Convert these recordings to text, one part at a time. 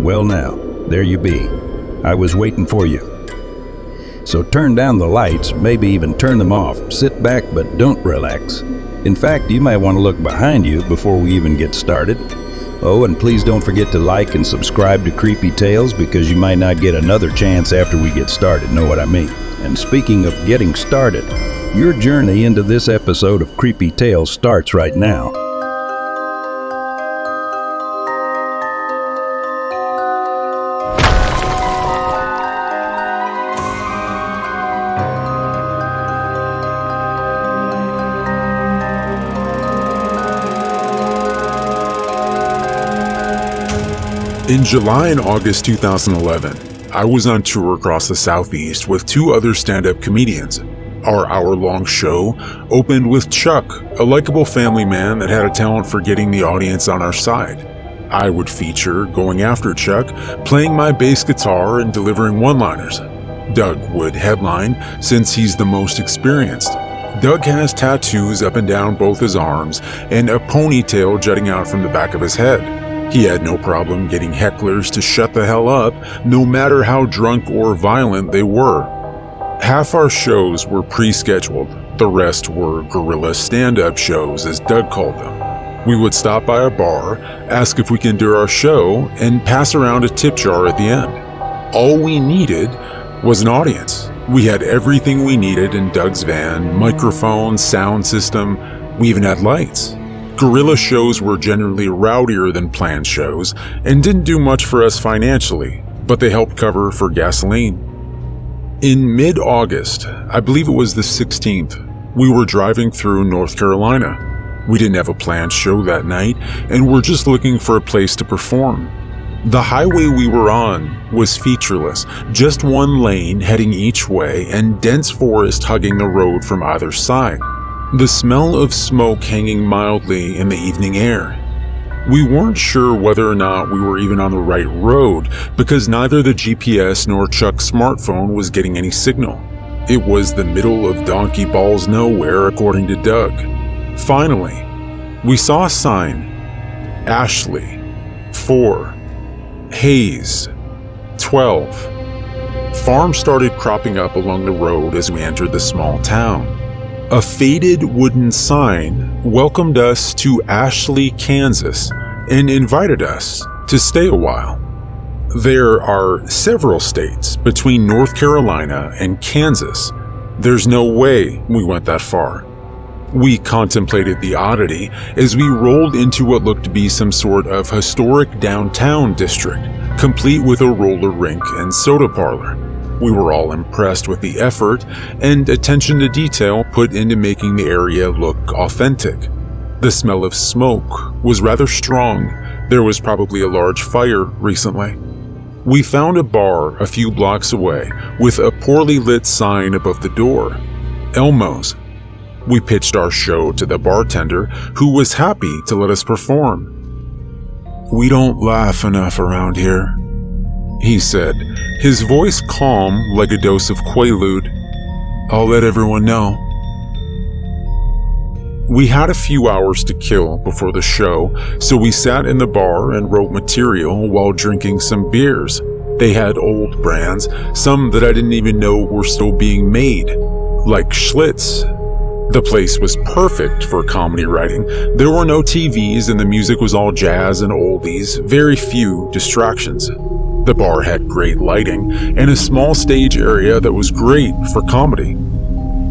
Well now, there you be. I was waiting for you. So turn down the lights, maybe even turn them off. Sit back, but don't relax. In fact, you might want to look behind you before we even get started. Oh, and please don't forget to like and subscribe to Creepy Tales, because you might not get another chance after we get started, know what I mean? And speaking of getting started, your journey into this episode of Creepy Tales starts right now. In July and August 2011, I was on tour across the Southeast with two other stand-up comedians. Our hour-long show opened with Chuck, a likable family man that had a talent for getting the audience on our side. I would feature going after Chuck, playing my bass guitar and delivering one-liners. Doug would headline, since he's the most experienced. Doug has tattoos up and down both his arms and a ponytail jutting out from the back of his head. He had no problem getting hecklers to shut the hell up, no matter how drunk or violent they were. Half our shows were pre-scheduled. The rest were guerrilla stand-up shows, as Doug called them. We would stop by a bar, ask if we can do our show, and pass around a tip jar at the end. All we needed was an audience. We had everything we needed in Doug's van: microphone, sound system, we even had lights. Guerrilla shows were generally rowdier than planned shows and didn't do much for us financially, but they helped cover for gasoline. In mid-August, I believe it was the 16th, we were driving through North Carolina. We didn't have a planned show that night and were just looking for a place to perform. The highway we were on was featureless, just one lane heading each way and dense forest hugging the road from either side. The smell of smoke hanging mildly in the evening air. We weren't sure whether or not we were even on the right road, because neither the GPS nor Chuck's smartphone was getting any signal. It was the middle of donkey balls nowhere, according to Doug. Finally, we saw a sign: Ashley, 4, Hayes, 12. Farms started cropping up along the road as we entered the small town. A faded wooden sign welcomed us to Ashley, Kansas, and invited us to stay a while. There are several states between North Carolina and Kansas. There's no way we went that far. We contemplated the oddity as we rolled into what looked to be some sort of historic downtown district, complete with a roller rink and soda parlor. We were all impressed with the effort and attention to detail put into making the area look authentic. The smell of smoke was rather strong. There was probably a large fire recently. We found a bar a few blocks away with a poorly lit sign above the door: Elmo's. We pitched our show to the bartender, who was happy to let us perform. "We don't laugh enough around here," he said, his voice calm like a dose of Quaalude. "I'll let everyone know." We had a few hours to kill before the show, so we sat in the bar and wrote material while drinking some beers. They had old brands, some that I didn't even know were still being made, like Schlitz. The place was perfect for comedy writing. There were no TVs and the music was all jazz and oldies, very few distractions. The bar had great lighting and a small stage area that was great for comedy.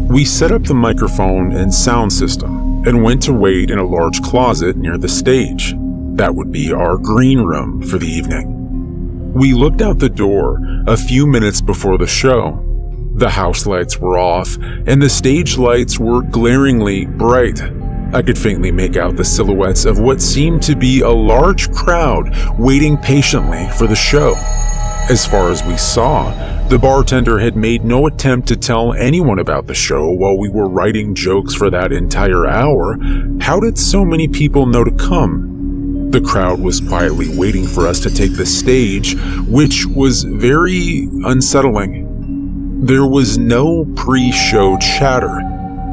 We set up the microphone and sound system and went to wait in a large closet near the stage. That would be our green room for the evening. We looked out the door a few minutes before the show. The house lights were off and the stage lights were glaringly bright. I could faintly make out the silhouettes of what seemed to be a large crowd waiting patiently for the show. As far as we saw, the bartender had made no attempt to tell anyone about the show while we were writing jokes for that entire hour. How did so many people know to come? The crowd was quietly waiting for us to take the stage, which was very unsettling. There was no pre-show chatter,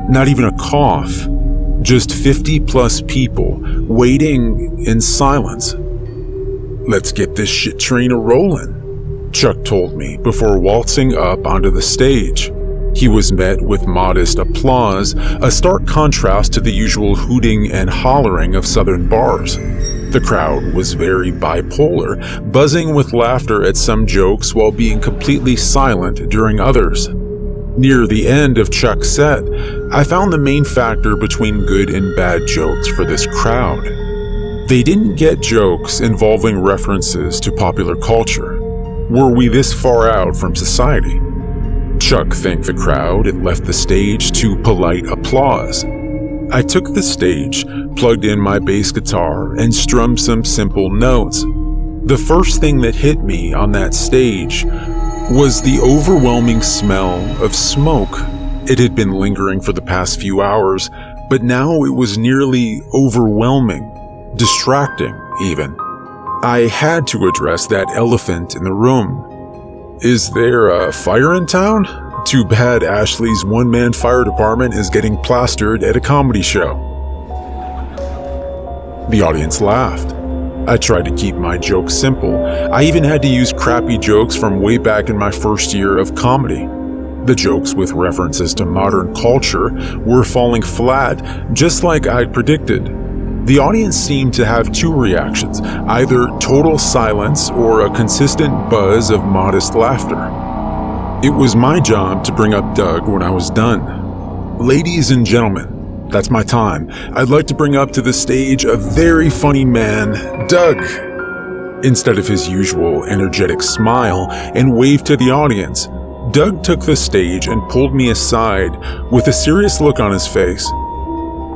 not even a cough. Just 50 plus people waiting in silence. "Let's get this shit train a-rollin'," Chuck told me before waltzing up onto the stage. He was met with modest applause, a stark contrast to the usual hooting and hollering of southern bars. The crowd was very bipolar, buzzing with laughter at some jokes while being completely silent during others. Near the end of Chuck's set, I found the main factor between good and bad jokes for this crowd. They didn't get jokes involving references to popular culture. Were we this far out from society? Chuck thanked the crowd and left the stage to polite applause. I took the stage, plugged in my bass guitar, and strummed some simple notes. The first thing that hit me on that stage was the overwhelming smell of smoke. It had been lingering for the past few hours, but now it was nearly overwhelming, distracting even. I had to address that elephant in the room. "Is there a fire in town? Too bad Ashley's one-man fire department is getting plastered at a comedy show." The audience laughed. I tried to keep my jokes simple. I even had to use crappy jokes from way back in my first year of comedy. The jokes with references to modern culture were falling flat, just like I'd predicted. The audience seemed to have two reactions, either total silence or a consistent buzz of modest laughter. It was my job to bring up Doug when I was done. "Ladies and gentlemen, that's my time. I'd like to bring up to the stage a very funny man, Doug." Instead of his usual energetic smile and wave to the audience, Doug took the stage and pulled me aside with a serious look on his face.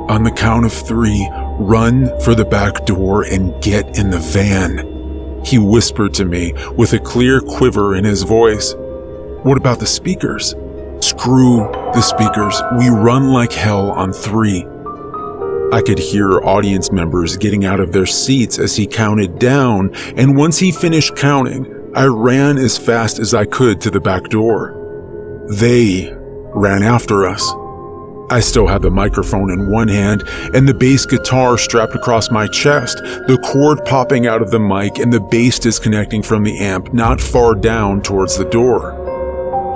"On the count of 3, run for the back door and get in the van," he whispered to me with a clear quiver in his voice. "What about the speakers?" "Screw the speakers. We run like hell on 3. I could hear audience members getting out of their seats as he counted down, and once he finished counting, I ran as fast as I could to the back door. They ran after us. I still had the microphone in one hand and the bass guitar strapped across my chest, the cord popping out of the mic and the bass disconnecting from the amp not far down towards the door.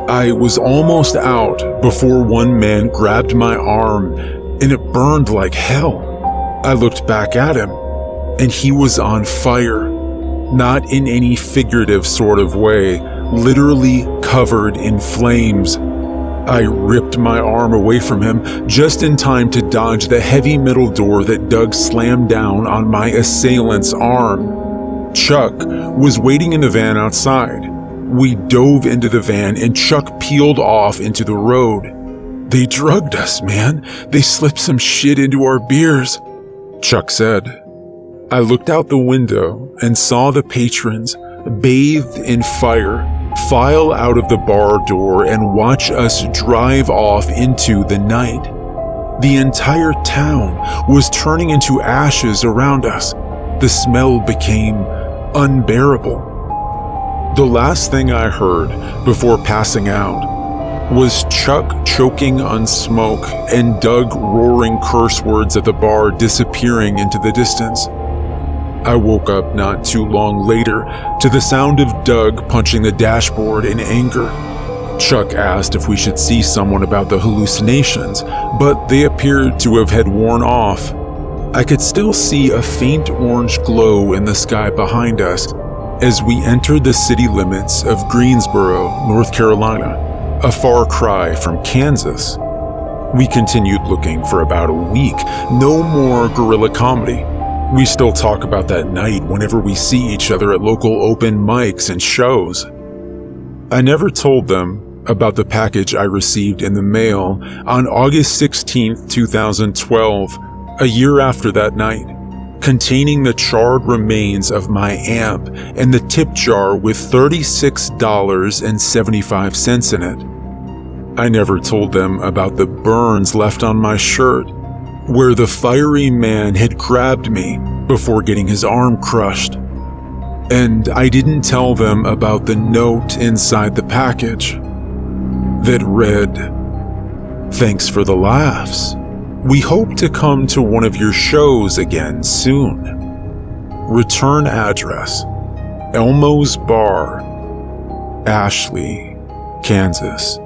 I was almost out before one man grabbed my arm, and it burned like hell. I looked back at him, and he was on fire. Not in any figurative sort of way, literally covered in flames. I ripped my arm away from him just in time to dodge the heavy metal door that Doug slammed down on my assailant's arm. Chuck was waiting in the van outside. We dove into the van and Chuck peeled off into the road. "They drugged us, man. They slipped some shit into our beers," Chuck said. I looked out the window and saw the patrons, bathed in fire, file out of the bar door and watch us drive off into the night. The entire town was turning into ashes around us. The smell became unbearable. The last thing I heard before passing out was Chuck choking on smoke and Doug roaring curse words at the bar disappearing into the distance. I woke up not too long later to the sound of Doug punching the dashboard in anger. Chuck asked if we should see someone about the hallucinations, but they appeared to have had worn off. I could still see a faint orange glow in the sky behind us as we entered the city limits of Greensboro, North Carolina, a far cry from Kansas. We continued looking for about a week. No more guerrilla comedy. We still talk about that night whenever we see each other at local open mics and shows. I never told them about the package I received in the mail on August 16th, 2012, a year after that night, containing the charred remains of my amp and the tip jar with $36.75 in it. I never told them about the burns left on my shirt, where the fiery man had grabbed me before getting his arm crushed. And I didn't tell them about the note inside the package that read, "Thanks for the laughs. We hope to come to one of your shows again soon. Return address: Elmo's Bar, Ashley, Kansas.